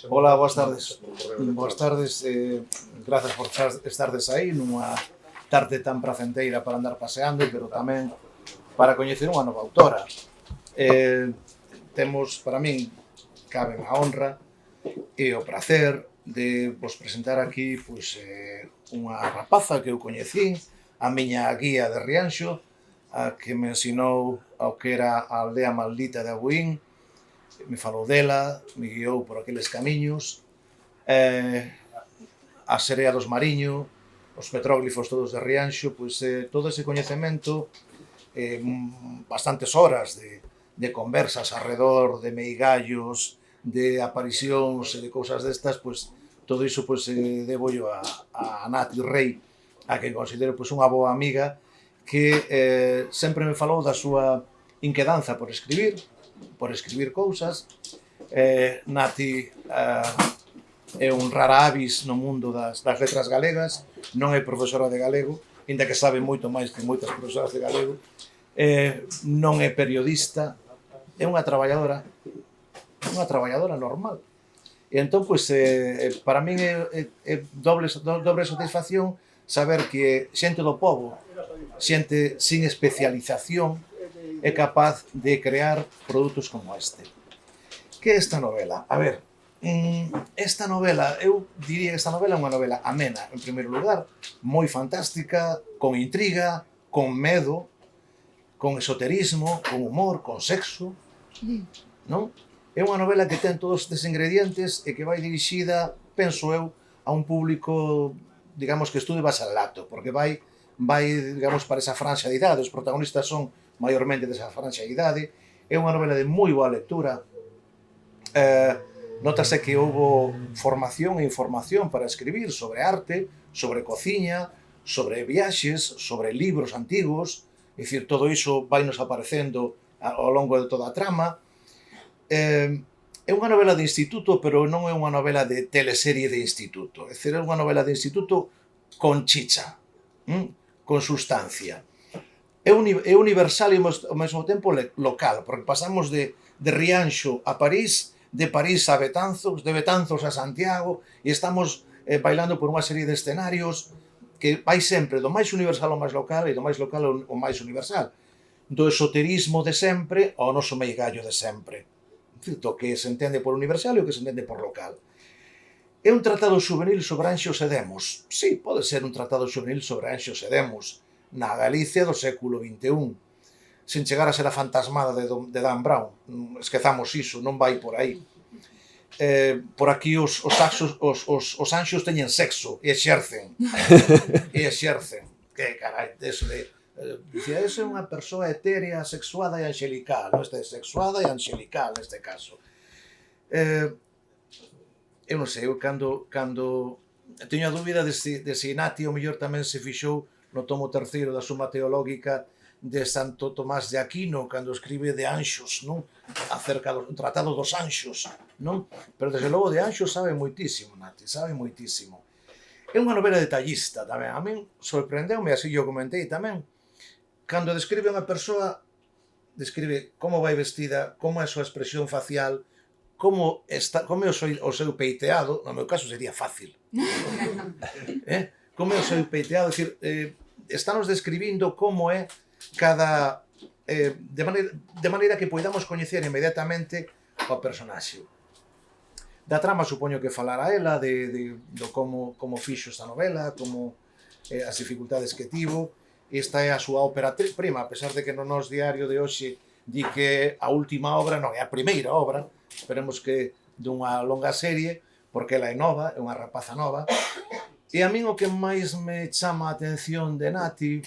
Hola, boas tardes. Boas tardes, grazas por estardes aí nunha tarde tan pracenteira para andar paseando, pero tamén para coñecer unha nova autora. Temos, para min, cabe a honra e o prazer de vos presentar aquí unha rapaza que eu coñecí, a miña guía de Rianxo, a que me ensinou ao que era a aldea maldita de Abuín, me falou dela, me guiou por aqueles camiños, a serea dos Mariño, os petróglifos todos de Rianxo, todo ese coñecemento, bastantes horas de conversas arredor de meigallos, de aparicións e de cousas destas, todo iso debo yo a Nati Rei, a que considero unha boa amiga, que sempre me falou da súa inquedanza por escribir cousas. Nati é un rara avis no mundo das letras galegas, non é profesora de galego, inda que sabe moito máis que moitas profesoras de galego, non é periodista, é unha traballadora normal. E entón, para min é doble satisfacción saber que xente do pobo, xente sin especialización, é capaz de crear produtos como este. Que é esta novela? A ver, esta novela, eu diría que esta novela é unha novela amena, en primeiro lugar, moi fantástica, con intriga, con medo, con esoterismo, con humor, con sexo, non? É unha novela que ten todos estes ingredientes e que vai dirixida, penso eu, a un público, digamos, que estude bacharelato, porque vai, digamos, para esa franxa de idade, os protagonistas son maiormente desa franxa de idade, é unha novela de moi boa lectura, notase que houbo formación e información para escribir sobre arte, sobre cociña, sobre viaxes, sobre libros antigos, é dicir, todo iso vai nos aparecendo ao longo de toda a trama. É unha novela de instituto, pero non é unha novela de teleserie de instituto, é dicir, é unha novela de instituto con chicha, con sustancia. É universal e ao mesmo tempo local, porque pasamos de Rianxo a París, de París a Betanzos, de Betanzos a Santiago, e estamos bailando por unha serie de escenarios que vai sempre do máis universal ao máis local e do máis local ao máis universal, do esoterismo de sempre ao noso meigallo de sempre, do que se entende por universal e o que se entende por local. É un tratado juvenil sobre Anxos e Demos? Sí, pode ser un tratado juvenil sobre Anxos e Demos na Galicia do século XXI, sen chegar a ser a fantasmada de Dan Brown. Esquezamos iso, non vai por aí. Por aquí os anxos teñen sexo e exercen. Que carai, eso de... Dicía, esa é unha persoa etérea, sexuada e angelical. Esta é sexuada e angelical, neste caso. Eu non sei, eu cando teño a dúbida de se Nati o mellor tamén se fixou no tomo terceiro da Suma Teológica de Santo Tomás de Aquino, cando escribe de anxos, non? Acerca do tratado dos anxos, non? Pero desde logo de anxos sabe moitísimo, Nati, sabe moitísimo. É unha novela detallista tamén, a min sorprendeume, así eu comentei tamén, cando describe unha persoa, describe como vai vestida, como é a súa expresión facial, como é o seu peiteado, no meu caso sería fácil. Como é o seu peiteado, é dicir, estános describindo como é cada... de maneira que poidamos coñecer inmediatamente o personaxe. Da trama supoño que falara ela, do como fixo esta novela, como as dificultades que tivo. Esta é a súa ópera prima, a pesar de que no nos diario de hoxe di que a última obra, non, é a primeira obra, esperemos que dunha longa serie, porque ela é nova, é unha rapaza nova. E a min o que máis me chama a atención de Nati,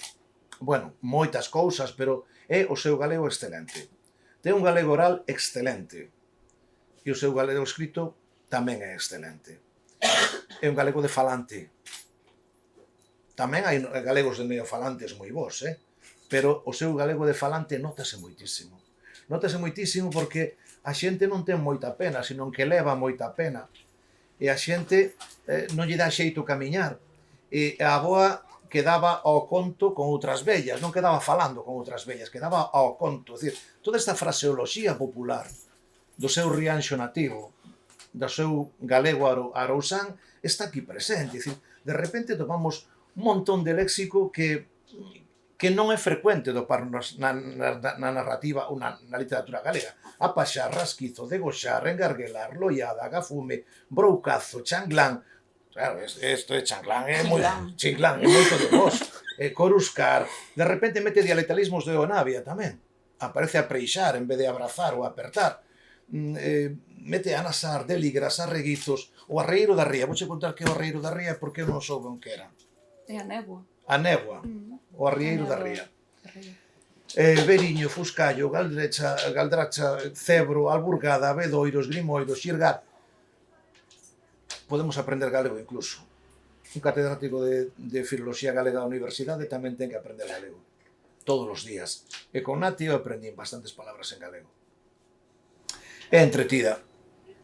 bueno, moitas cousas, pero é o seu galego excelente. Ten un galego oral excelente. E o seu galego escrito tamén é excelente. É un galego de falante. Tamén hai galegos de neofalantes moi bons, pero o seu galego de falante nótase moitísimo. Nótase moitísimo porque a xente non ten moita pena, senón que leva moita pena. E a xente non lle dá xeito camiñar. E a avoa quedaba ao conto con outras vellas, non quedaba falando con outras vellas, quedaba ao conto. É dicir, toda esta fraseoloxía popular do seu Rianxo nativo, do seu galego arousán está aquí presente. Dicir, de repente tomamos un montón de léxico que non é frecuente doparnos na narrativa ou na literatura galega. A paxar, rasquizo, degoxar, engarguelar, loiada, gafume, broucazo, changlán. Claro, isto é changlán, é moi... Changlán, é moito de vos. Coruscar, de repente mete dialectalismos de Onavia tamén. Aparece a preixar en vez de abrazar ou apertar. Mete a nasar, deligras, arreguizos, o arreiro da ría. Vouche contar que é o arreiro da ría porque eu non soubo en que era. É a néboa. A néboa, o arrieiro da ría. Veriño, fuscallo, galdracha, cebro, alburgada, abedoiros, grimoiros, xirgar. Podemos aprender galego incluso. Un catedrático de filoloxía galega da universidade tamén ten que aprender galego. Todos os días. E con Nati eu aprendín bastantes palabras en galego. É entretida,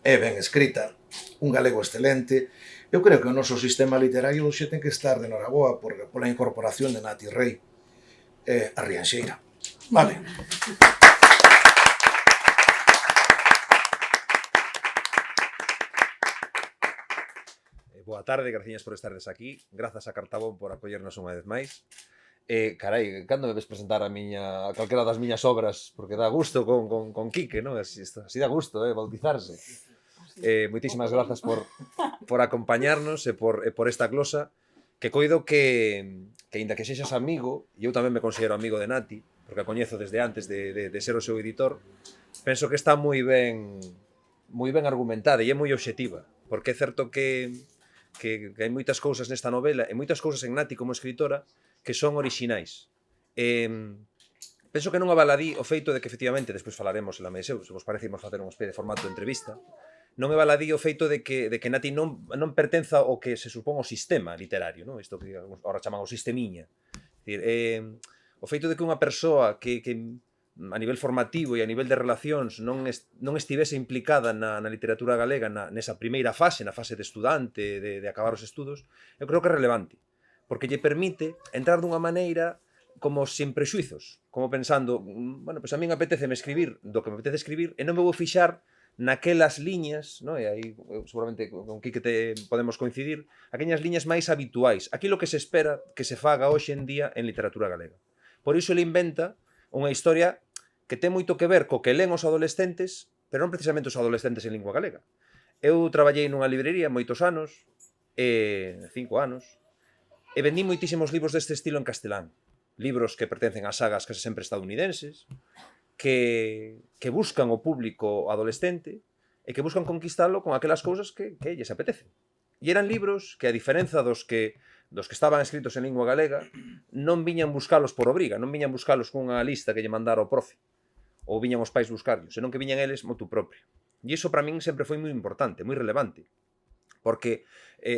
é ben escrita, un galego excelente. Eu creo que o noso sistema literario xe ten que estar de noraboa pola incorporación de Nati Rei a Rianxeira. Vale. Boa tarde, graciñas por estardes aquí. Grazas a Cartabón por acollernos unha vez máis. Carai, cando me ves presentar a calquera das miñas obras? Porque dá gusto con Quique, non? Así dá gusto, bautizarse. Moitísimas grazas por acompañarnos e por esta glosa que coido que aínda que sexas amigo, e eu tamén me considero amigo de Nati, porque a coñezo desde antes de ser o seu editor, penso que está moi ben argumentada e é moi obxectiva, porque é certo que hai moitas cousas nesta novela e moitas cousas en Nati como escritora que son orixinais. Penso que non avaladí o feito de que efectivamente, despois falaremos en la mesa, se vos parece imos facer unha especie de formato de entrevista, non é baladí o feito de que Nati non pertenza ao que se supón o sistema literario, non? Isto que agora chaman o sistemiña. O feito de que unha persoa que a nivel formativo e a nivel de relacións non estivese implicada na literatura galega nesa primeira fase, na fase de estudante, de acabar os estudos, eu creo que é relevante, porque lle permite entrar dunha maneira como sin prexuizos, como pensando, bueno, pois a min apeteceme escribir do que me apetece escribir e non me vou fixar naquelas liñas, no? E aí seguramente con Quique podemos coincidir, aquelas liñas máis habituais, aquilo que se espera que se faga hoxe en día en literatura galega. Por iso ele inventa unha historia que ten moito que ver co que len os adolescentes, pero non precisamente os adolescentes en lingua galega. Eu traballei nunha librería moitos anos, 5 anos, e vendí moitísimos libros deste estilo en castelán. Libros que pertencen ás sagas case sempre estadounidenses, que buscan o público adolescente e que buscan conquistalo con aquelas cousas que lles apetecen. E eran libros que, a diferenza dos que estaban escritos en lingua galega, non viñan buscalos por obriga, non viñan buscalos cunha lista que lle mandara o profe, ou viñan os pais buscarlos, senón que viñan eles motu propio. E iso para min sempre foi moi importante, moi relevante, porque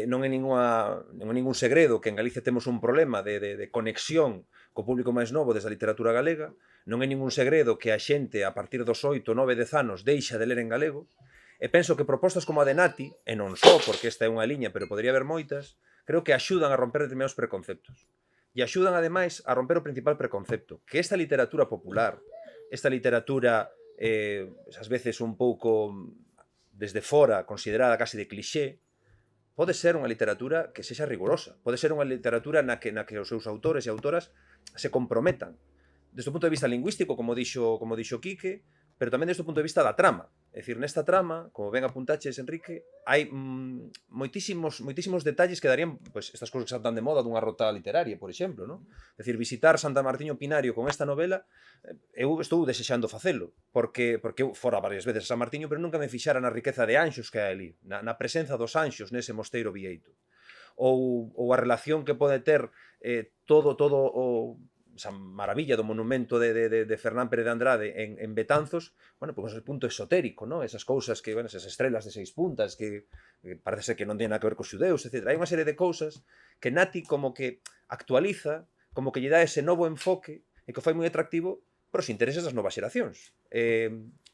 non é ningún segredo que en Galicia temos un problema de conexión co público máis novo desde a literatura galega, non é ningún segredo que a xente a partir dos 8, 9, 10 anos deixa de ler en galego, e penso que propostas como a de Nati, e non só, porque esta é unha liña, pero podría haber moitas, creo que axudan a romper determinados preconceptos. E axudan, ademais, a romper o principal preconcepto, que esta literatura popular, esta literatura, ás veces un pouco desde fora, considerada casi de clixé, pode ser unha literatura que sexa rigurosa, pode ser unha literatura na que os seus autores e autoras se comprometan, desde o punto de vista lingüístico, como dixo Quique, pero tamén desde o punto de vista da trama. É dicir, nesta trama, como ben apuntaches, Enrique, hai moitísimos detalles que darían, pois, estas cousas que están de moda dunha rota literaria, por exemplo, non? É dicir, visitar Santa Martiño Pinario con esta novela, eu estou desexando facelo, porque eu fora varias veces a San Martiño, pero nunca me fixara na riqueza de anxos que hai ali, na presenza dos anxos nese mosteiro vieito. Ou a relación que pode ter todo o esa maravilla do monumento de Fernán Pérez de Andrade en Betanzos, bueno, pois ese punto esotérico, non? Esas cousas que, bueno, esas estrelas de 6 puntas que parece ser que non ten nada que ver cos xudeus, etc. Hai unha serie de cousas que Nati como que actualiza, como que lle dá ese novo enfoque e que fai moi atractivo para os intereses das novas xeracións.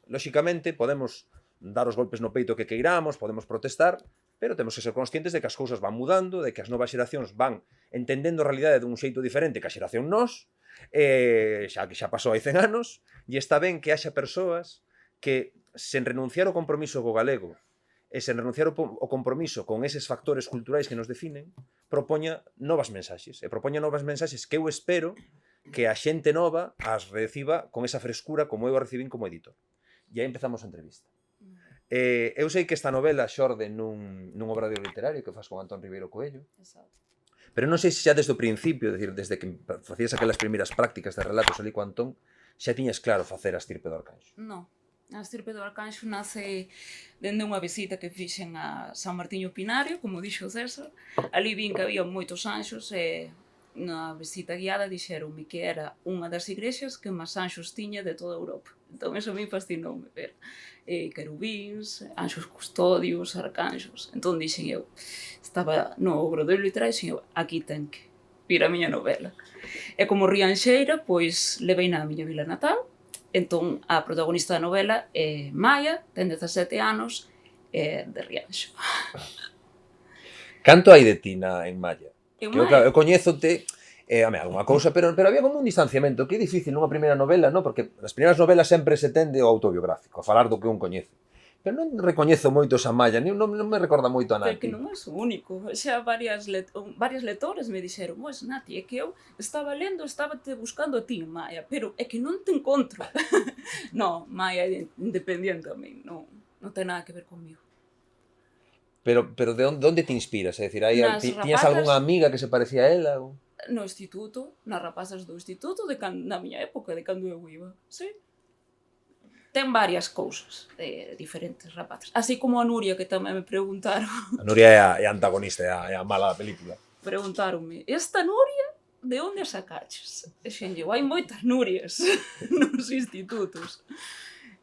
Lóxicamente, podemos dar os golpes no peito que queiramos, podemos protestar, pero temos que ser conscientes de que as cousas van mudando, de que as novas xeracións van entendendo a realidade dun xeito diferente que a xeración nós, xa que xa pasou hai 100 anos, e está ben que haxa persoas que, sen renunciar ao compromiso co galego, e sen renunciar ao compromiso con eses factores culturais que nos definen, propoña novas mensaxes. E propoña novas mensaxes que eu espero que a xente nova as reciba con esa frescura como eu a recibín como editor. E aí empezamos a entrevista. Eu sei que esta novela xorde nun obradoiro literario que faz con Antón Ribeiro Coello, pero non sei se xa desde o principio, desde que facías aquelas primeiras prácticas de relatos ali co Antón, xa tiñas claro facer a estirpe do Arcanxo. Non. A estirpe do Arcanxo nace dende unha visita que fixen a San Martiño Pinario, como dixo César. Ali vin que había moitos anxos e na visita guiada dixeronme que era unha das igrexas que máis anxos tiña de toda Europa. Entón, eso a mí fascinoume ver querubíns, anxos custodios, arcanxos. Entón, dixen eu, estaba no obradoiro literario, dixen eu, aquí ten que vir a miña novela. E como rianxeira, pois, levei na miña vila natal. Entón, a protagonista da novela é Maia, ten 17 anos, e de Rianxo. Canto hai de ti en Malla? En Claro, eu coñézote, algunha cousa, pero había como un distanciamento, que é difícil nunha primeira novela, non? Porque nas primeiras novelas sempre se tende ao autobiográfico, a falar do que un coñece. Pero non recoñezo moito esa Malla, non me recorda moito a Nati. Porque non é o único. Xa varias lectores me dixeron, pois Nati, é que eu estaba lendo, estaba te buscando a ti, Maia, pero é que non te encontro. Non, Maia é independiente a mí, non ten nada que ver comigo. Pero de onde te inspiras? É dicir, tiñas algunha amiga que se parecía a ela? No instituto, nas rapazas do instituto, na miña época, de cando eu iba, sí. Ten varias cousas de diferentes rapazas. Así como a Nuria, que tamén me preguntaron. A Nuria é a antagonista, é a mala da película. Preguntaronme, esta Nuria, de onde a sacaches? E xenlle, hai moitas Nurias nos institutos.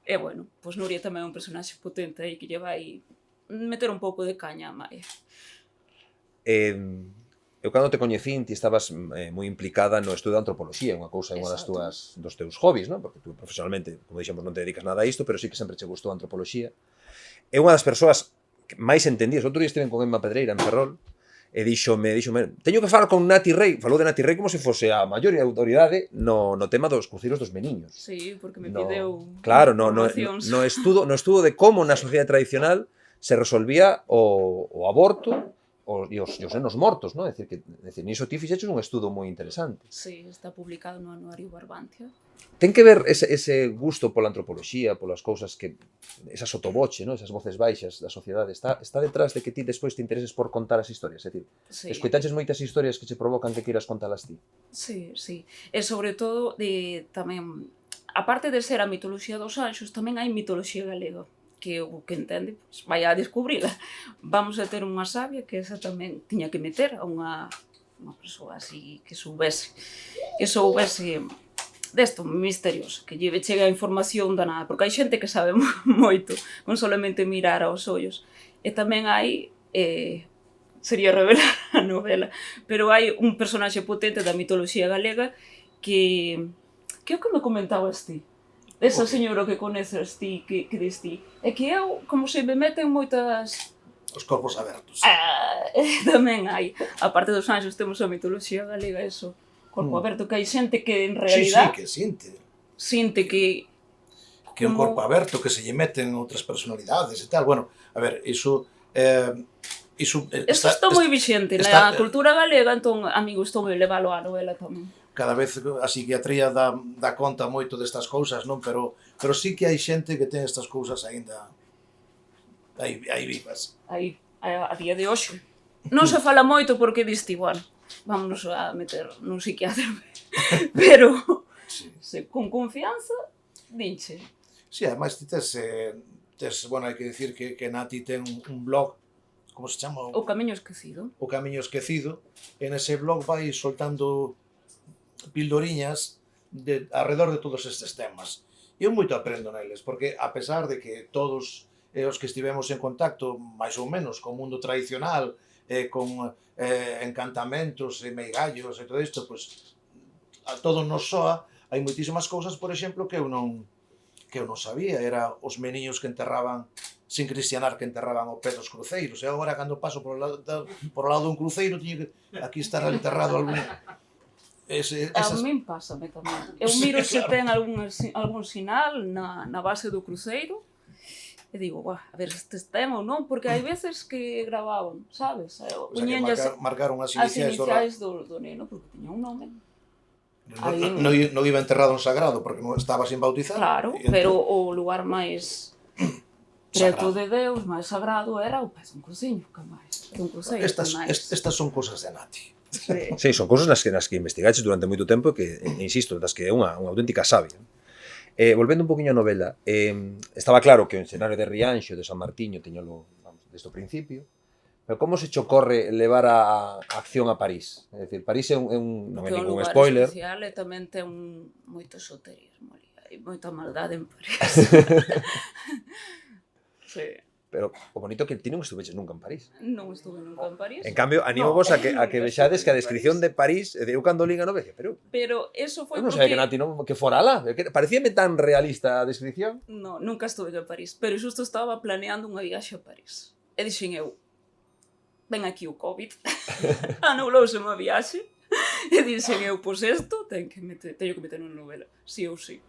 E bueno, pois Nuria tamén é un personaxe potente aí que lle vai meter un pouco de caña a Maia. Eu cando te coñecín, ti estabas moi implicada no estudo de antropoloxía, unha cousa, unha dos teus hobbies, non? Porque tú profesionalmente, como dixemos, non te dedicas nada a isto, pero sí que sempre che gustou a antropoloxía. É unha das persoas máis entendidas. Outro día estiven con Emma Pedreira en Ferrol, e díxome, teño que falar con Nati Rei, falou de Nati Rei como se fose a maior autoridade no tema dos cruceiros dos meniños. Sí, porque me pideu claro, no estudo de como na sociedade tradicional se resolvía o aborto e os nenos mortos, non? É dicir, niso ti fixeches un estudo moi interesante. Sí, está publicado no Anuario Barbantia. Ten que ver ese gusto pola antropoloxía, polas cousas que... esa sotoboche, non? Esas voces baixas da sociedade. Está detrás de que ti despois te intereses por contar as historias. É dicir, escoitaches moitas historias que che provocan que queiras contalas ti. Sí, sí. E sobre todo, tamén, aparte de ser a mitoloxía dos anxos, tamén hai mitoloxía galega, que o que entende, pois, vai a descubrila. Vamos a ter unha sabia que esa tamén tiña que meter a unha persoa así que soubese desto misterioso, que lle chega a información da nada, porque hai xente que sabe moito, non solamente mirar aos ollos. E tamén hai, sería revelar a novela, pero hai un personaxe potente da mitoloxía galega que é o que me comentabas ti. Esa señora que coneces ti, que dis ti, é que eu, como se me meten moitas... Os corpos abertos. Tamén hai. A parte dos anxos temos a mitoloxía galega, eso, corpo aberto, que hai xente que en realidad... Sí, que sinte. Sinte que... Que é un corpo aberto, que se lle meten outras personalidades e tal. Bueno, a ver, iso está moi vixente na cultura galega, entón a mí gustoume leválo á novela tamén. Cada vez a psiquiatría dá conta moito destas cousas, non? Pero sí que hai xente que ten estas cousas aínda aí vivas. Aí, a día de hoxe. Non se fala moito porque diste igual. Vámonos a meter nun psiquiatra. Pero, con confianza, dinche. Sí, ademais ti tes, bueno, hai que dicir que Nati ten un blog, como se chama? O Camiño Esquecido. O Camiño Esquecido. En ese blog vai soltando pildoriñas alrededor de todos estes temas. Eu moito aprendo neles, porque a pesar de que todos os que estivemos en contacto, máis ou menos, con o mundo tradicional, con encantamentos e meigallos e todo isto, pois a todos nos soa, hai moitísimas cousas, por exemplo, que eu non sabía. Era os meniños que enterraban, sin cristianar, que enterraban ao pé dos cruceiros. E agora, cando paso por o lado dun cruceiro, tiño que aquí estar enterrado algún... A min pásame tamén. Eu miro se ten algún sinal na base do cruceiro E digo, guau, a ver se este tema ou non, porque hai veces que gravaban, sabes? O sea, que Uñenllas marcaron as as iniciais do neno, porque tiña un nome. non iba enterrado en sagrado porque non estaba sin bautizar. Claro, pero o lugar máis preto de Deus, máis sagrado, era o pé dun cruciño, que máis. Dun cruceiro, Estas son cosas de Nati. Sí. Sí, son cousas nas que investigaches durante moito tempo que, insisto, das que é unha auténtica sabia. Volvendo un poquinho á novela, estaba claro que o escenario de Rianxo, de San Martiño, teñolo desde o principio, pero como se che ocorre levar a acción a París? É dicir, París non é ningún spoiler. É un lugar especial e tamén ten moito esoterismo ali. Hai moita maldade en París. Sí. Pero o bonito que ti non estuveches nunca en París. Non estuve nunca en París. En cambio, animo vos a que vexades que a descripción de París, eu cando liga non vexe, pero eso foi eu non porque... sabía que Nati non que fora alá, parecíame tan realista a descripción. No, nunca estuve en París, pero xusto estaba planeando unha viaxe a París. E dixen eu, ven aquí o COVID, anulouse unha viaxe, e dixen eu, pois isto teño que meter unha novela, sí ou sí.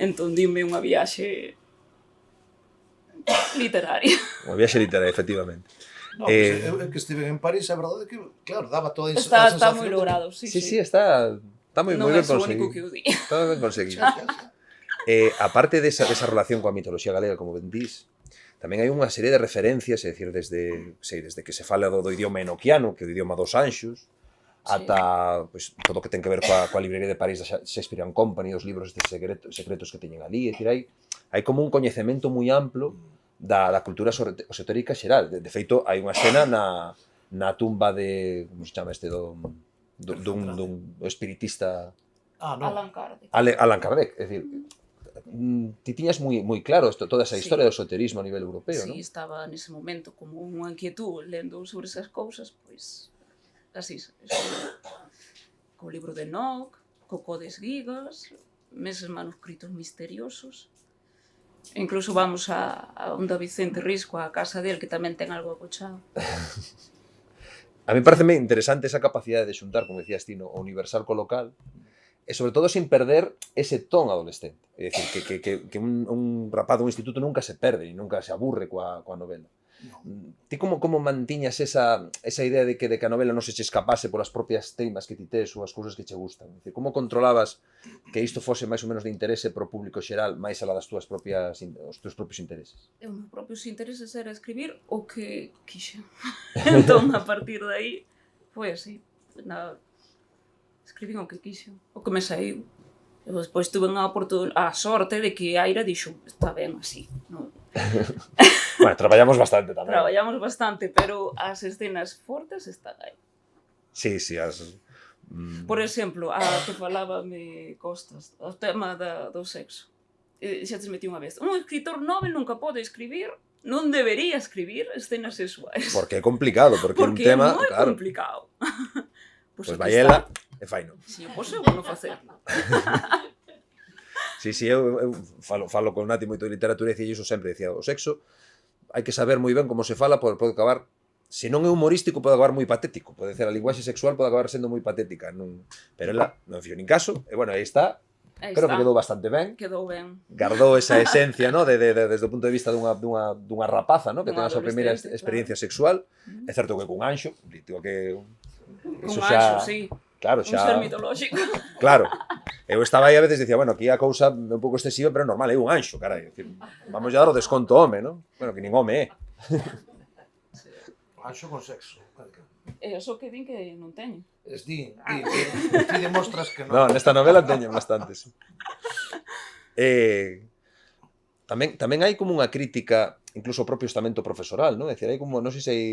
Entón, dime unha viaxe literaria. Unha viaxe literaria, efectivamente. No, pues, eu que estive en París, a verdade é que, claro, daba toda a Está sensación moi logrado, sí. Sí, está moi non ben é o único conseguido. que o di. Está ben conseguido. Sí. Aparte desa relación coa mitoloxía galega, como ben dís, tamén hai unha serie de referencias, é dicir, desde que se fala do idioma enoquiano, que é o idioma dos anxos, ata pues, todo o que ten que ver coa librería de París da Shakespeare and Company, os libros de secretos que teñen ali, é dicir, hai como un coñecemento moi amplo da cultura esotérica xeral. De feito, hai unha escena na tumba de, como se chama este, dun espiritista... No. Allan Kardec, Kardec. é dicir, ti tiñas moi claro toda esa historia do esoterismo a nivel europeo, non? Sí, estaba nese momento como unha inquietud lendo sobre esas cousas, pois así, co libro de Enoch, co Codes Gigas, meses manuscritos misteriosos. Incluso vamos a onde Vicente Risco, a casa del, que tamén ten algo acochado. A mí pareceme interesante esa capacidade de xuntar, como decías ti, o universal co local, e sobre todo sin perder ese ton adolescente. É dicir, que un rapaz dun instituto nunca se perde e nunca se aburre coa novela. No. Ti como mantiñas esa idea de que a novela non se che escapase polas propias teimas que ti tes ou as cousas que che gustan? Dicir, como controlabas que isto fose máis ou menos de interese pro público xeral máis alá das os teus propios intereses? Os meus propios intereses era escribir o que quixen. Entón, a partir de aí, foi así. Escribín o que quixen, o que me saiu. E despois tuve a sorte de que Aira dixo, está ben así, non? Bueno, traballamos bastante tamén. Traballamos bastante, pero as escenas fortes están aí. Sí, Por exemplo, a que falaba me Costas, o tema do sexo. Xa te metí unha vez. Un escritor novel nunca pode escribir, non debería escribir escenas sexuais. Porque é complicado, porque un tema, é moi claro, complicado. Pois vai ela e faino. Si, pois eu vou non facerlo. Sí, eu falo con Nati moito de literatura e dicía iso sempre, dicía, o sexo hai que saber moi ben como se fala, pode acabar, se non é humorístico, pode acabar moi patético, pode ser a linguaxe sexual pode acabar sendo moi patética, pero ela non fixo nin caso, e bueno, aí está, creo que quedou bastante ben. Quedou ben. Gardou esa esencia, ¿no? desde o punto de vista dunha rapaza, ¿no? Que ten a súa primeira experiencia sexual, é certo que cun anxo, digo que eso xa, sí. Claro, xa... Un ser mitolóxico. Claro. Eu estaba aí a veces dicía, bueno, aquí a cousa é un pouco excesiva, pero é normal, é un anxo, carai. Vamos a dar o desconto home, non? Bueno, que nin home é. Anxo con sexo. É iso que din que non teño. Ti demostras que non. Non, nesta novela teñen bastantes. Tamén hai como unha crítica, incluso ao propio estamento profesoral, non? É dicir, hai como, non sei se hai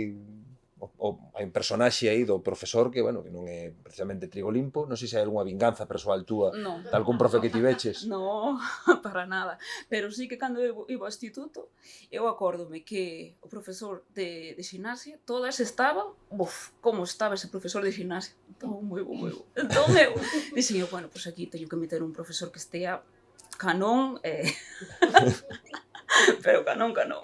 hai un personaxe aí do profesor que, bueno, que non é precisamente trigo limpo, non sei se hai algunha vinganza persoal túa, no, tal con profe que ti veches. No, para nada. Pero sí que cando eu iba ao instituto, eu acórdome que o profesor de ximnasia, todas estaban, como estaba ese profesor de ximnasia? Entón, moi bo. Entón, eu dixen, bueno, pois aquí teño que meter un profesor que estea canón, pero canón.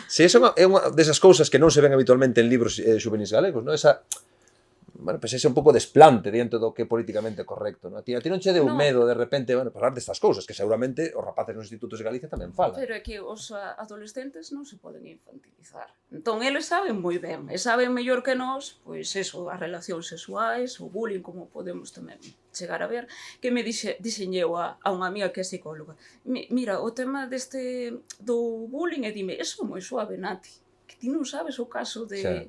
Si, é unha desas cousas que non se ven habitualmente en libros xuvenis galegos, non? Esa bueno, pues ese un pouco desplante dentro do que é políticamente correcto, non? A ti non che deu medo de repente, bueno, falar destas cousas, que seguramente os rapaces nos institutos de Galicia tamén falan. Pero é que os adolescentes non se poden infantilizar. Entón, eles saben moi ben, e saben mellor que nós, pois eso, as relacións sexuais, o bullying, como podemos tamén chegar a ver, que me diseñeu a unha amiga que é psicóloga. Mira, o tema do bullying, e dime, eso é moi suave, Nati, que ti non sabes o caso de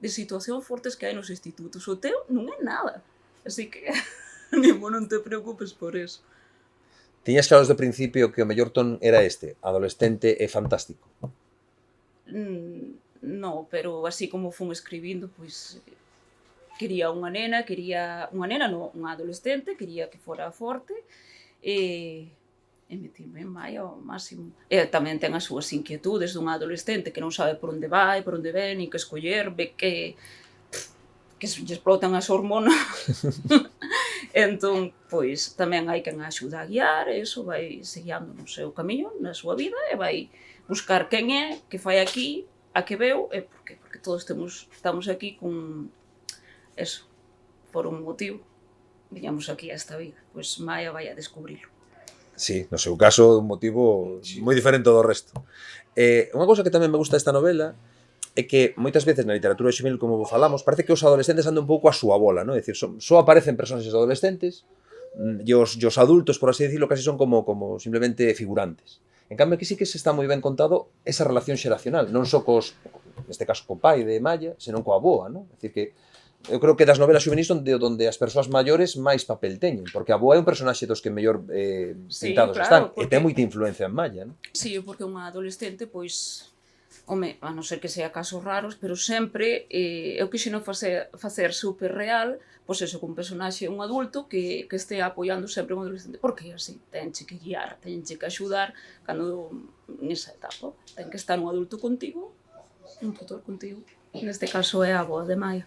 situacións fortes que hai nos institutos. O teu non é nada. Así que, non te preocupes por eso. Tiñas claro desde o principio que o mellor ton era este, adolescente e fantástico? No, pero así como fun escribindo, pois quería unha nena, unha adolescente, quería que fora forte, e metime en Maia ao máximo. E tamén ten as súas inquietudes dunha adolescente que non sabe por onde vai, por onde ven, nin que escoller, ve que se lle explotan as hormonas. Entón, pois, tamén hai quen a axuda a guiar, e iso vai seguiando no seu camiño, na súa vida, e vai buscar quen é, que fai aquí, a que veu, e por qué? Porque todos estamos aquí con eso, por un motivo, viñamos aquí a esta vida. Pois Maia vai a descubrilo. Sí, no seu caso, un motivo moi diferente do resto. Unha cousa que tamén me gusta desta novela é que moitas veces na literatura xuvenil, como falamos, parece que os adolescentes andan un pouco a súa bola, non? É dicir, só aparecen personaxes adolescentes e os adultos, por así decirlo, casi son como simplemente figurantes. En cambio, aquí sí que se está moi ben contado esa relación xeracional, non só neste caso, co pai de Maya, senón coa boa, non? É dicir, que eu creo que das novelas xuvenis onde as persoas maiores máis papel teñen, porque a boa é un personaxe dos que mellor pintados están, e ten moita influencia en Maya, non? Sí, porque unha adolescente, pois, home, a non ser que sea casos raros, pero sempre eu quixeno facer super real, pois eso, con un personaxe, un adulto que este apoiando sempre un adolescente, porque así, tenche que guiar, tenche que axudar, cando nesa etapa, ten que estar un adulto contigo, un tutor contigo. Neste caso é a boa de Maia.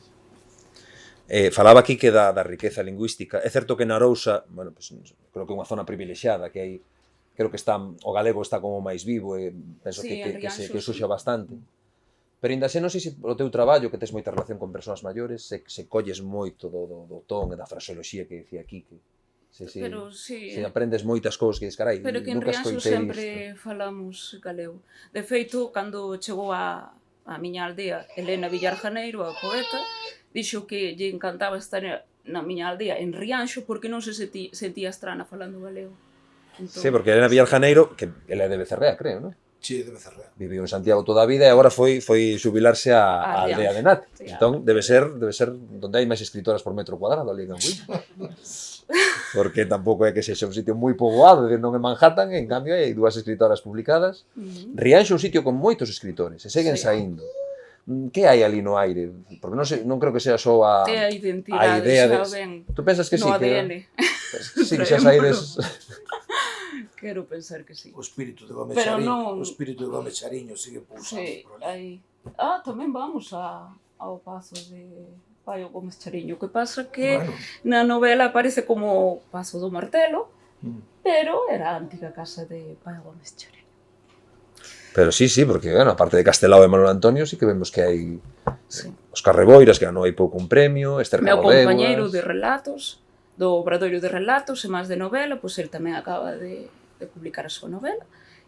Falaba aquí que da riqueza lingüística. É certo que na Arousa, bueno, pues, creo que é unha zona privilexiada, que hai, creo que o galego está como máis vivo, e penso sí, que se xuxa bastante. Pero ainda non sei se o teu traballo, que tes moita relación con persoas maiores, se colles moito do ton e da fraseoloxía que dicía aquí, que se aprendes moitas cousas que dices, carai, pero que en nunca Rianxo escoitei sempre falamos galego. De feito, cando chegou a miña aldea Elena Villar Janeiro, a poeta, dixo que lle encantaba estar na miña aldea en Rianxo porque non se sentía estrana falando galego. Entón, sí, porque Elena Villar Janeiro, que ela é de Becerrea, creo, non? Sí, de Becerrea. Viviu en Santiago toda a vida e agora foi xubilarse a aldea de Nat. Sí, entón, debe ser donde hai máis escritoras por metro cuadrado ali en Gui. Porque tampouco é que sexa un sitio moi poboado, non é Manhattan, en cambio hai 2 escritoras publicadas. Rianxo é un sitio con moitos escritores, e seguen saindo. Que hai ali no aire? Porque non creo que sea só a identidade, idea xa ben. Tú pensas que sí? No ADN. Sí, que xa saídes... Quero pensar que sí. O espírito de Gómez Chariño, o espírito de Gómez Chariño sigue pulsando. Sí, aí. Tamén vamos ao pazo de Paio Gómez Chariño. O que pasa que na novela aparece como Pazo do Martelo, pero era a antiga casa de Paio Gómez Chariño. Pero sí, porque, bueno, aparte de Castelao e Manuel Antonio, sí que vemos que hai Óscar Reboiras, que ganou hai pouco un premio, Esther Cabo Meu compañeiro de relatos, do Obradoiro de Relatos, e máis de novela, pois el tamén acaba de publicar a súa novela,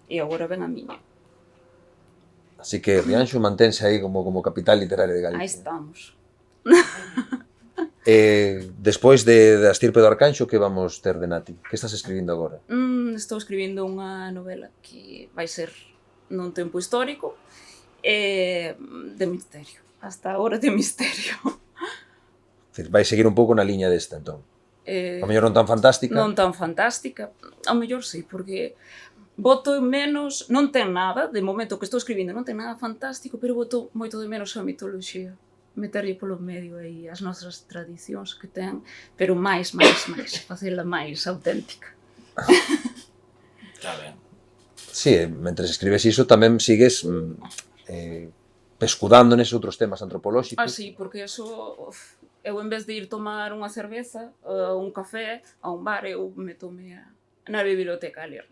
e agora ven a miña. Así que Rianxo mantense aí como capital literaria de Galicia. Aí estamos. Despois da estirpe do Arcanxo, que vamos ter de Nati? Que estás escribindo agora? Estou escribindo unha novela que vai ser nun tempo histórico de misterio. Hasta agora de misterio. Vai seguir un pouco na liña desta, entón. A mellor non tan fantástica? Non tan fantástica. A mellor sí, porque boto menos... Non ten nada, de momento que estou escribindo, non ten nada fantástico, pero boto moito de menos a mitoloxía. Meterlle polo medio aí as nosas tradicións que ten, pero máis, facela máis auténtica. Está ben. Sí, mentre escribes iso tamén sigues pescudando neses outros temas antropolóxicos. Sí, porque eso... Eu, en vez de ir tomar unha cerveza, un café, a un bar, eu me tome na biblioteca a ler.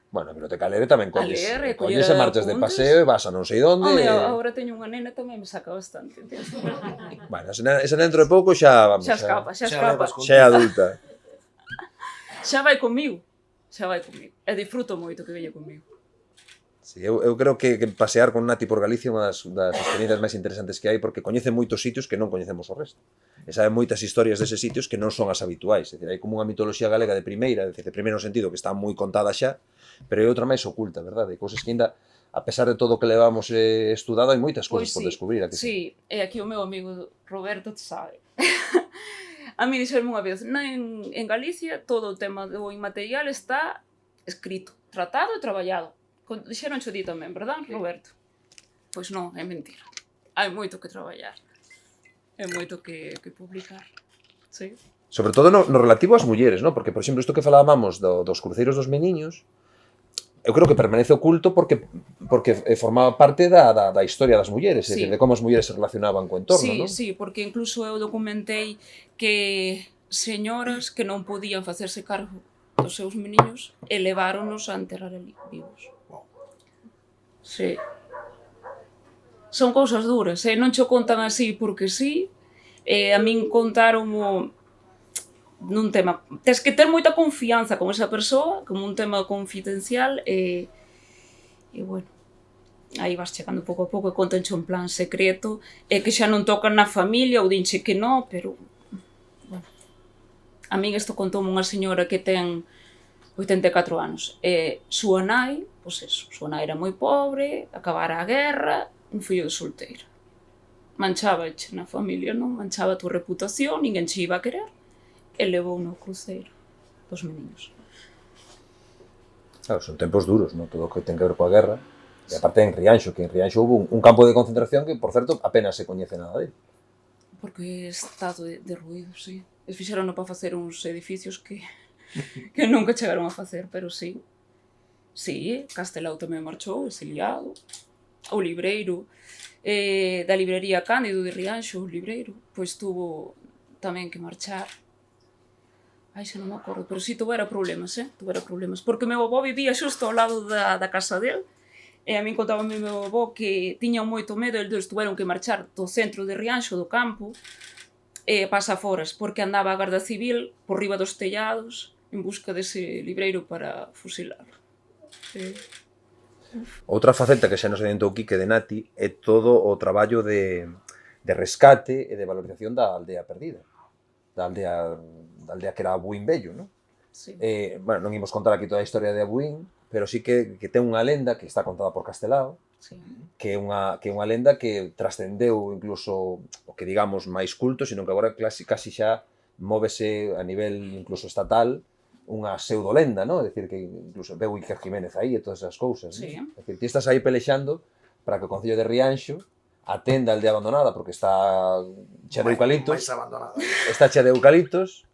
Bueno, a Biblioteca Alegre tamén colles Alegre, colles e coller marchas de apuntes. paseo e vas a non sei onde. Home, agora teño unha nena tamén me saca bastante. Bueno, esa dentro de pouco xa, vamos, Xa escapa, xa xa escapa. levas con- xa é adulta. Xa vai comigo. Xa vai comigo. E disfruto moito que veña comigo. Sí, eu creo que pasear con Nati por Galicia é unha das experiencias máis interesantes que hai porque coñece moitos sitios que non coñecemos o resto. E sabe moitas historias deses sitios que non son as habituais. É dicir, hai como unha mitoloxía galega de primeira, de primeiro sentido que está moi contada xa, pero hai outra máis oculta, verdade? Hai cousas que ainda, a pesar de todo o que levamos estudado, hai moitas cousas por descubrir. A que sí, e aquí o meu amigo Roberto te sabe. A mí dixerme unha vez, en Galicia todo o tema do inmaterial está escrito, tratado e traballado. Dixeron cho di tamén, verdad, Roberto? Pois non, é mentira. Hai moito que traballar. É moito que publicar. Sí. Sobre todo no relativo ás mulleres, ¿no? Porque, por exemplo, isto que falábamos dos cruceiros dos meniños, eu creo que permanece oculto porque formaba parte da historia das mulleres, Sí. de como as mulleres se relacionaban co entorno, Sí, ¿no? sí, porque incluso eu documentei que señoras que non podían facerse cargo dos seus meniños eleváronos a enterrar ali vivos. Sí. Son cousas duras, non cho contan así porque sí. A min contaron nun tema... Tes que ter moita confianza con esa persoa, como un tema confidencial, e bueno, aí vas chegando pouco a pouco e contancho en plan secreto, e que xa non tocan na familia ou dinche que non, pero... Bueno. A min isto contoume unha señora que ten 84 anos. Súa nai, pois eso, súa nai era moi pobre, acabara a guerra, un fillo de solteira. Manchábache na familia, non? Manchaba a tua reputación, ninguén che iba a querer, e levou no cruceiro dos meniños. Claro, son tempos duros, ¿no? Todo o que ten que ver coa guerra. E aparte en Rianxo, que en Rianxo houve un campo de concentración que, por certo, apenas se coñece nada dele. Porque está derruído, sí. Es fixeron para facer uns edificios que nunca chegaron a facer, pero sí. Sí, Castelao tamén marchou, exiliado. O libreiro da librería Cándido de Rianxo, o libreiro, pois tuvo tamén que marchar. Ai, xa non me acordo, pero sí tuvera problemas, tuvera problemas. Porque o meu avó vivía xusto ao lado da casa del, e a min contaba o meu avó que tiñan moito medo, eles tuveron que marchar do centro de Rianxo, do campo, pasa foras, porque andaba a Garda Civil por riba dos tellados en busca dese libreiro para fusilarlo. Sí. Outra faceta que xa nos adiantou Quique de Nati é todo o traballo de rescate e de valorización da aldea perdida. Da aldea que era Abuín Vello, non? Sí. Bueno, non imos contar aquí toda a historia de Abuín, pero sí que ten unha lenda que está contada por Castelao, Sí. que é unha lenda que trascendeu incluso o que digamos máis culto, sino que agora casi xa móvese a nivel incluso estatal unha pseudolenda, ¿no? É dicir, que incluso veu Iker Jiménez aí e todas esas cousas. Sí. ¿No? É dicir, ti estás aí pelexando para que o Concello de Rianxo atenda a aldea abandonada porque está chea de eucaliptos. Mais abandonada. Está chea de eucaliptos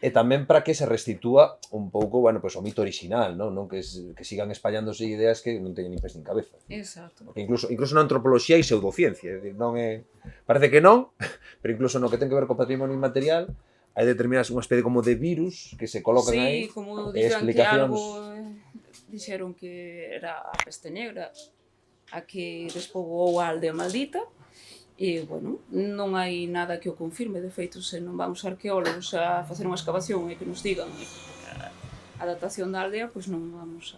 e tamén para que se restitúa un pouco, bueno, pues, o mito orixinal, non que sigan espallándose ideas que non teñen nin pés nin cabeza. Exacto. Porque incluso na antropoloxía hai pseudociencia, é dicir, non é... Parece que non, pero incluso no que ten que ver co patrimonio inmaterial hai determinadas unha especie como de virus que se colocan aí. Sí, como e dixeron que algo... explicacións. Dixeron que era a peste negra a que despoboou a aldea maldita. E, bueno, non hai nada que o confirme. De feito, se non vamos arqueólogos a facer unha excavación e que nos digan a datación da aldea, pois non vamos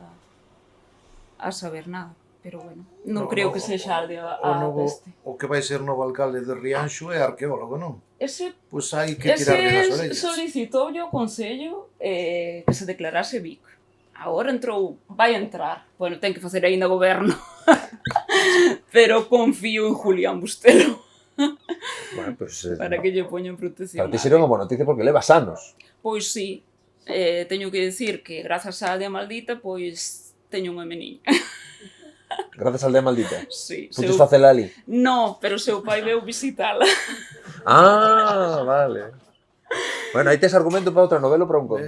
a saber nada. Pero, bueno, non creo que sexa a aldea a peste. O que vai ser novo alcalde de Rianxo é arqueólogo, non? Ese Pois hai que tirarlle das orellas. solicitoulle ao Concello que se declarase Vic. Agora vai entrar. Bueno, ten que facer aínda goberno. Pero confío en Julián Bustelo. Bueno, pues, Para que lle poñan protección. Para ti sería unha boa noticia porque levas anos. Pois sí. Teño que decir que grazas á aldea maldita, pois teño unha meniña. Grazas á aldea maldita. Sí. Puxes facela ali. No, pero seu pai veu visitala. Ah, vale. Bueno, aí tes argumento para outra novela ou para un conto.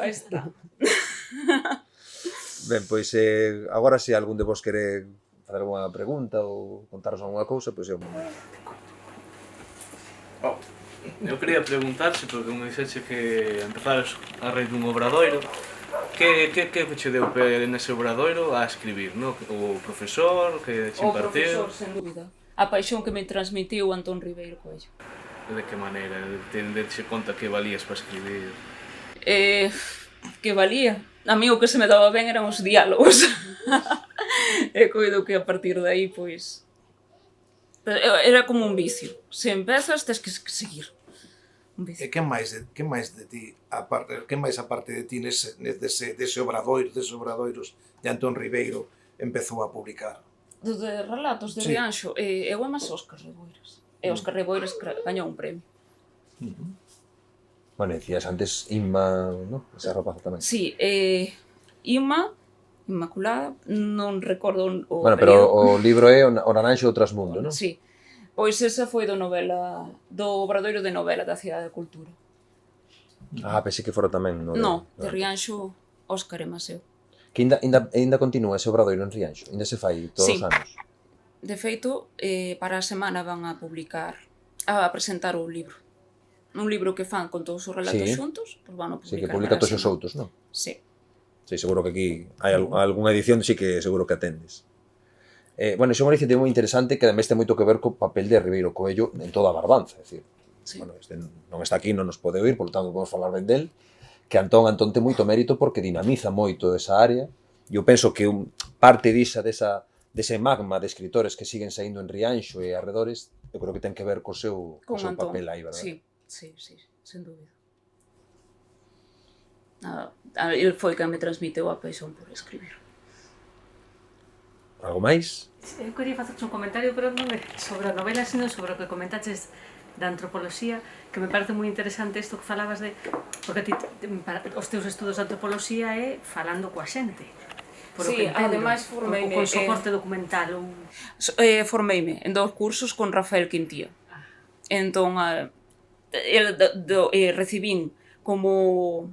Aí está. Ben, pois agora se algún de vos quere facer alguna pregunta ou contaros alguna cousa, pois é un momento. Eu quería preguntarse, porque como dixeche que empezares a raíz dun obradoiro, Que che deu nese obradoiro a escribir, no? O profesor que che O impartiu? profesor, sen dúbida. A paixón que me transmitiu Antón Ribeiro Coello. De que maneira? Tenderche conta que valías para escribir? Que valía. A mí o que se me daba ben eran os diálogos. E coido que a partir de aí, pois... Era como un vicio. Se empezas, tens que seguir. Un vicio. E que máis de ti, aparte de ti dese obradoiros de Antón Ribeiro empezou a publicar? Dos de relatos de Sí. Rianxo, eu e máis Óscar Reboiras. E Óscar Reboiras gañou un premio. Bueno, decías antes Inma, ¿no? Esa rapaza tamén. Sí, Inmaculada, non recordo o Bueno, pero apelido. o libro é O Naranxo do Trasmundo, non? Sí. Pois esa foi do obradoiro de novela da Cidade da Cultura. Ah, pensei que fora tamén, no? No, de Rianxo, Óscar e Maseu. Que ainda continúa ese obradoiro en Rianxo? Ainda se fai todos Sí. os anos? De feito, para a semana van a presentar o libro. Un libro que fan con todos os relatos Sí. xuntos, pois van a publicar. Sí, que publica para a todos os semana. outros, non? Sí. Sí, seguro que aquí hai algunha edición, sí que seguro que atendes. Bueno, iso me parece moi interesante, que ademais ten moito que ver co papel de Ribeiro Coello en toda a Barbanza, é dicir, Sí. bueno, este non está aquí, non nos pode oír, por lo tanto podemos falar ben del, que Antón ten moito mérito porque dinamiza moito esa área, e eu penso que parte dese magma de escritores que siguen saindo en Rianxo e arredores, eu creo que ten que ver co seu Antón. papel aí, verdad? Sí, sen dúbida. El foi quen me transmiteu a paixón por escribir. Algo máis? Eu quería facerche un comentario, pero non é sobre a novela, sino sobre o que comentaches da antropoloxía, que me parece moi interesante isto que falabas de... Porque os teus estudos de antropoloxía é falando coa xente. Por o Sí, que entendo, ademais formeime, con soporte documental. Formeime en 2 cursos con Rafael Quintía. Entón, recibín como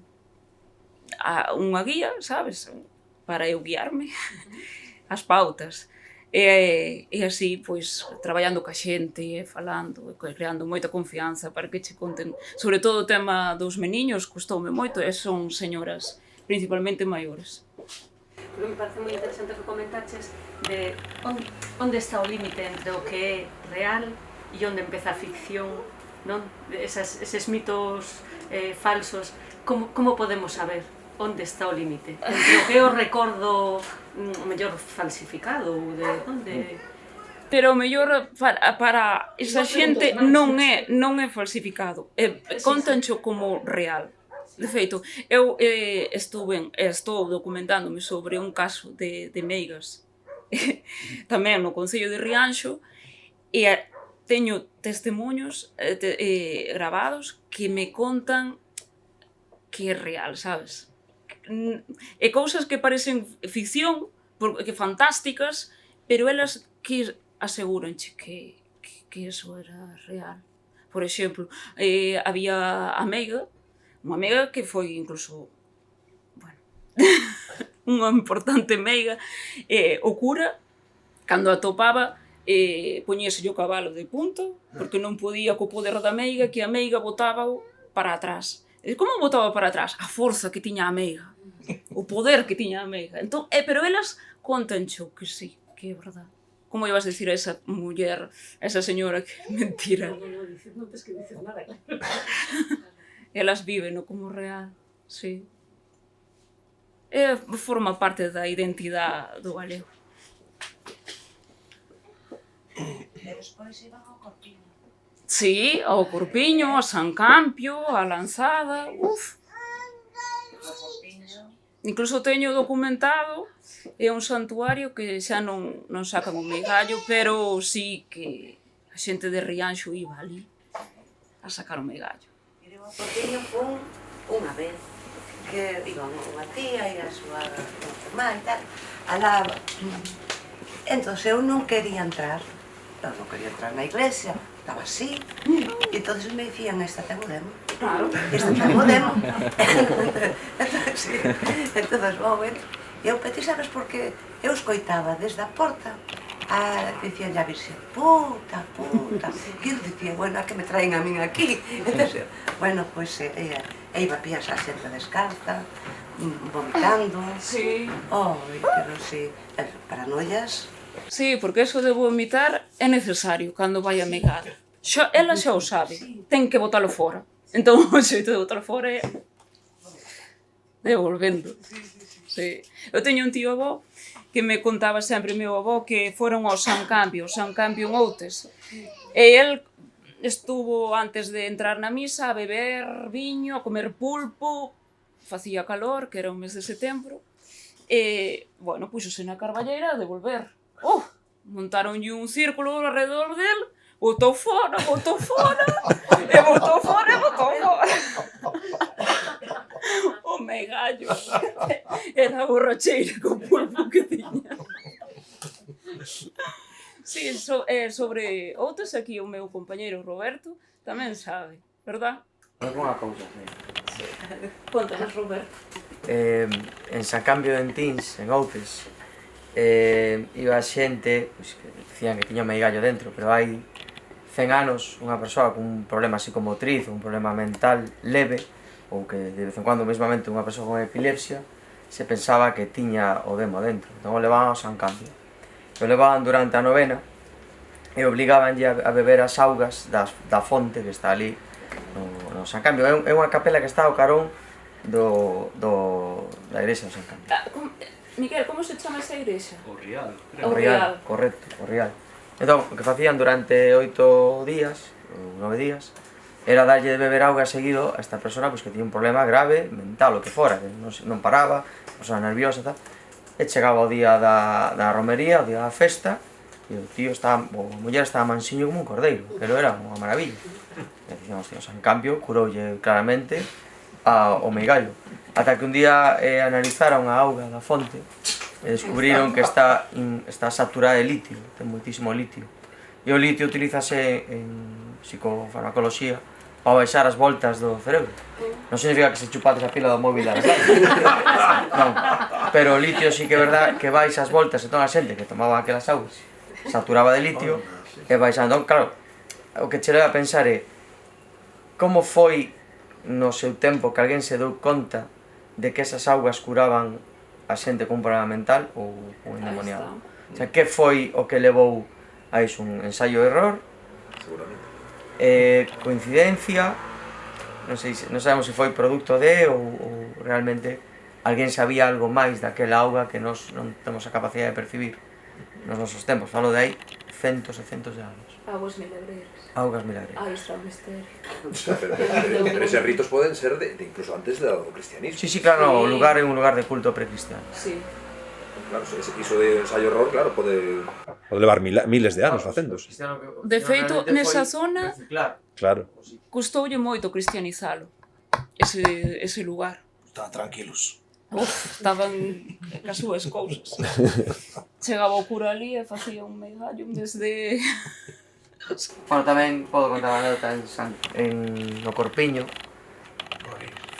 unha guía, sabes, para eu guiarme as pautas. E así, pois, traballando ca xente, falando, creando moita confianza para que che conten. Sobre todo o tema dos meniños, custoume moito, e son señoras principalmente maiores. Pero me parece moi interesante o que comentaches de onde está o límite entre o que é real e onde empeza a ficción, non? Eses mitos falsos, como podemos saber onde está o límite? Entre o que é o recordo mellor falsificado ou de... Pero o mellor para esa xente non é falsificado. Contancho como real. De feito, eu estou documentándome sobre un caso de meigas tamén no Concello de Rianxo e teño testemunhos gravados que me contan que é real, sabes? E cousas que parecen ficción, que fantásticas, pero elas que aseguranche que eso era real. Por exemplo, había unha meiga que foi incluso, bueno, unha importante meiga, o cura, cando a topaba, poñéselle o cabalo de punta, porque non podía co poder da meiga, que a meiga botábao para atrás. Como botaba para atrás? A forza que tiña a meiga, o poder que tiña a meiga. Entón, pero elas contancho que sí, que é verdade. Como ibas a decir a esa muller, a esa señora que mentira? Non tens que dicir nada, claro. Elas viven como real, sí. Forma parte da identidade do galego. E despois iban ao Corpiño. Sí, ao Corpiño, a San Campio, a Lanzada, Incluso teño documentado, é un santuario que xa non sacan o meigallo, pero sí que a xente de Rianxo iba ali a sacar o meigallo. E o Corpiño fun unha vez, que iban unha tía e a súa irmá e tal, alá. Entón, eu non quería entrar na iglesia, estaba así, e entón me dicían, esta ten o demo. Claro. Esta ten o demo. Entón, e eu peti, sabes, porque eu escoitaba desde a porta, dicíanlle a Virxe, puta, e eu dicía, bueno, a que me traen a min aquí? Entón, bueno, pois, iba a pillas a xente descalza, vomitando. Sí. Ai, pero sí, paranoias. Sí, porque eso de vomitar é necesario cando vai a megar. Ela xa o sabe, ten que botalo fora. Entón, o xeito de botalo fora é devolvendo. Sí. Eu teño un tío avó que me contaba sempre meu avó que foron ao San Cambio en Outes. E el estuvo antes de entrar na misa a beber viño, a comer pulpo, facía calor, que era o mes de setembro, e, bueno, puxose na carballeira a devolver. Montaronlle un círculo alrededor del, botou fora, e botou fora, e botou fora. O megallo era a borracheira con pulpo que tiña. Sí, sobre Outes aquí o meu compañeiro Roberto tamén sabe, verdad? Alguna cousa, sí. Contanos, Roberto. En San Cambio de Entins, en Outes, iba xente, pois, que dicían que tiña un meigallo dentro, pero hai 100 anos unha persoa con un problema psicomotriz, un problema mental leve, ou que de vez en cuando mesmamente unha persoa con epilepsia, se pensaba que tiña o demo dentro. Entón o levaban ao San Cambio. O levaban durante a novena e obligabanlle a beber as augas da fonte que está ali no San Cambio. É unha capela que está ao carón da igrexa do San Cambio. Miguel, como se chama esa igrexa? O Rial, O creo. Rial. Correcto, o Rial. Entón, o que facían durante 8 días, ou 9 días, era darlle de beber auga seguido a esta persona pois, que tiña un problema grave, mental, o que fora, que non paraba, persona nerviosa e tal. E chegaba o día da romería, o día da festa, e o tío estaba, a muller estaba mansiño como un cordeiro, pero era unha maravilla. E dicíamos, tío, en cambio, curoulle claramente ao meigallo. Ata que un día analizaron a auga da fonte e descubriron que está saturada de litio, ten moitísimo litio. E o litio utilízase en psicofarmacoloxía para baixar as voltas do cerebro. Non significa que se chupades a pila do móvil non, pero o litio sí que é verdad que baixa as voltas, entón a xente que tomaba aquelas augas saturaba de litio e baixando. Entón, claro, o que che leva a pensar é como foi no seu tempo que alguén se deu conta de que esas augas curaban a xente con un problema mental ou endemoniado. O sea, que foi o que levou a iso? Un ensayo e error? Seguramente. Coincidencia, non sabemos se foi produto de ou realmente alguén sabía algo máis daquela auga que nós non temos a capacidade de percibir nos nosos tempos. Falo de aí centos e centos de anos. Augas milagreiras. Augas milagreiras. Aí está o misterio. Pero esos ritos poden ser de incluso antes do cristianismo. Sí, claro, o Sí. lugar é un lugar de culto precristiano. Sí. Claro, iso de ensayo error, claro, pode levar miles de anos facéndose. De feito, nesa zona Claro. custoulle moito cristianizalo, ese lugar. Estaban tranquilos. Estaban cas súas cousas. Chegaba o cura ali e facía un megallo desde... Bueno, tamén podo contar a anécdota no Corpiño.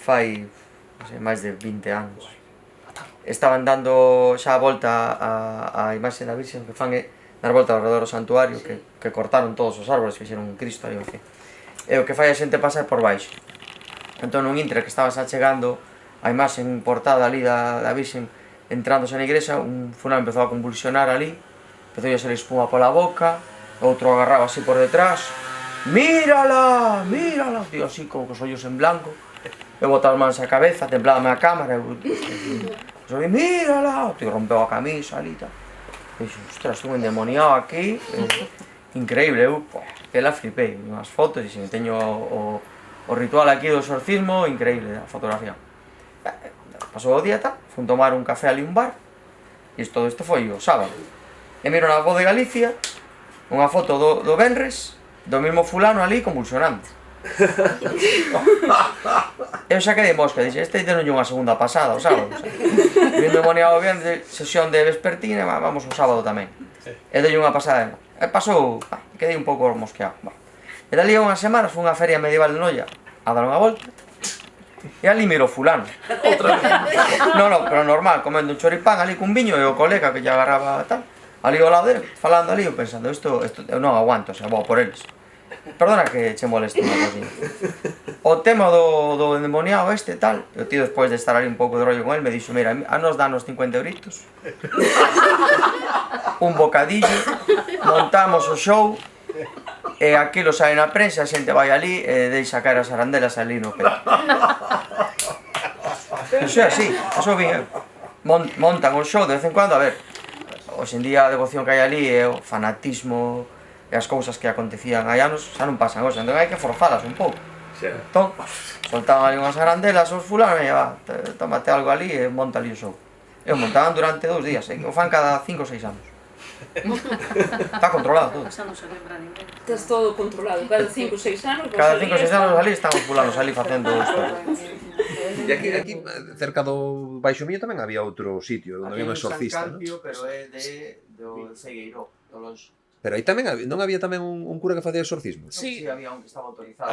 Fai, non sei, máis de 20 anos. Estaban dando xa a volta a imaxe da Virxen, que fan é dar volta ao redor do santuario, que cortaron todos os árboles, fixeron un Cristo aí, en fin. E o que fai a xente pasar por baixo. Entón, nun intre que estaba xa chegando a imaxe portada ali da Virxen, entrándose na igrexa, un fulano empezou a convulsionar ali, empezou a salir espuma pola boca, outro agarraba así por detrás, mírala, mírala, tío, así como cos ollos en blanco. Eu botaba as mans á cabeza, templábame a cámara, eu mírala, o tío rompeu a camisa ali e tal. E dixo, ostras, estou endemoniado aquí, increíble, eu, que la flipei, unhas fotos, e se teño o ritual aquí do exorcismo, increíble, a fotografía. Pasou o día, tal, fun tomar un café ali un bar, e todo isto foi o sábado. E miro na Voz de Galicia, unha foto do Benres, do mesmo fulano ali convulsionante. Eu xa quedei mosca, dixe, este deronlle unha segunda pasada o sábado. Vindo demoniado ben, de sesión de vespertina, vamos o sábado tamén. E dolle unha pasada, e pasou, quedei un pouco mosqueado. E dali a unhas semanas foi unha feria medieval de Noia a dar unha volta. E ali miro fulano. Non, pero normal, comendo un choripán ali cun viño e o colega que lle agarraba tal. Ali ao lado dele, falando ali, eu pensando, isto eu non aguanto, xa vou por eles. Perdona que che moleste unha cosilla. O tema do endemoniado este tal, e o tío despois de estar ali un pouco de rollo con él me dixo, mira, a nos danos 50 euritos, un bocadillo, montamos o show, e aquilo sai na prensa, a xente vai ali e deixa caer as arandelas ali no peito. Eso é así, eso vin, montan o show de vez en cuando, a ver, hoxe en día a devoción que hai ali é o fanatismo e as cousas que acontecían hai anos xa non pasan hoxe, entón hai que forzalas un pouco. Entón, soltaban ali unhas arandelas aos fulanos e va, tómate algo ali e monta ali o show. E o montaban durante 2 días, o fan cada 5 ou 6 anos. Está controlado todo. Xa non se lembra ninguén. Estás todo controlado, cada 5 ou 6 anos. Cada 5 ou 6 anos ali están os fulanos ali facendo isto. E aquí cerca do Baixo Miño tamén había outro sitio onde había un exorcista, non? Pero é do Segueiró, do longe. Pero aí tamén non había tamén un cura que facía exorcismos? Sí. Había un que estaba autorizado.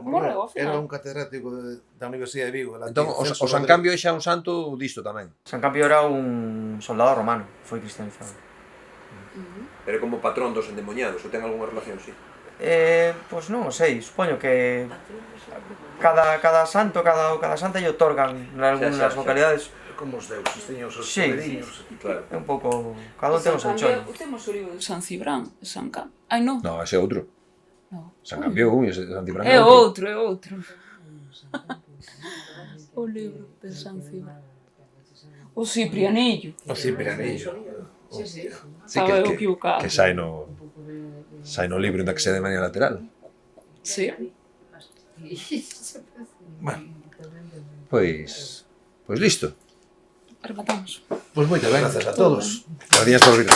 Morreu. Ao final. Era un catedrático da Universidade de Vigo. Entón, o San Cambio é xa un santo disto tamén. San Cambio era un soldado romano, foi cristianizado. Pero como patrón dos endemoniados, ou ten algunha relación, sí? Pois non o sei, supoño que cada santo, cada santa lle otorgan en algunhas localidades. Como os deuses, teñen os seus Sí, poderiños. Claro. é un pouco, cada un ten o seu chollo. Temos o libro de San Cibrán, San Cam. Ai, non. No, ese é outro. No. San Cambio, e San Cibrán É outro, é outro. O libro de San Cibrán. O Ciprianillo. O Ciprianillo. Sí, Estaba eu equivocado. que sai no libro ainda que sea de maneira lateral. Sí. Bueno, Pois listo. Rematamos. pois moitas grazas a todos. Gracias por vir.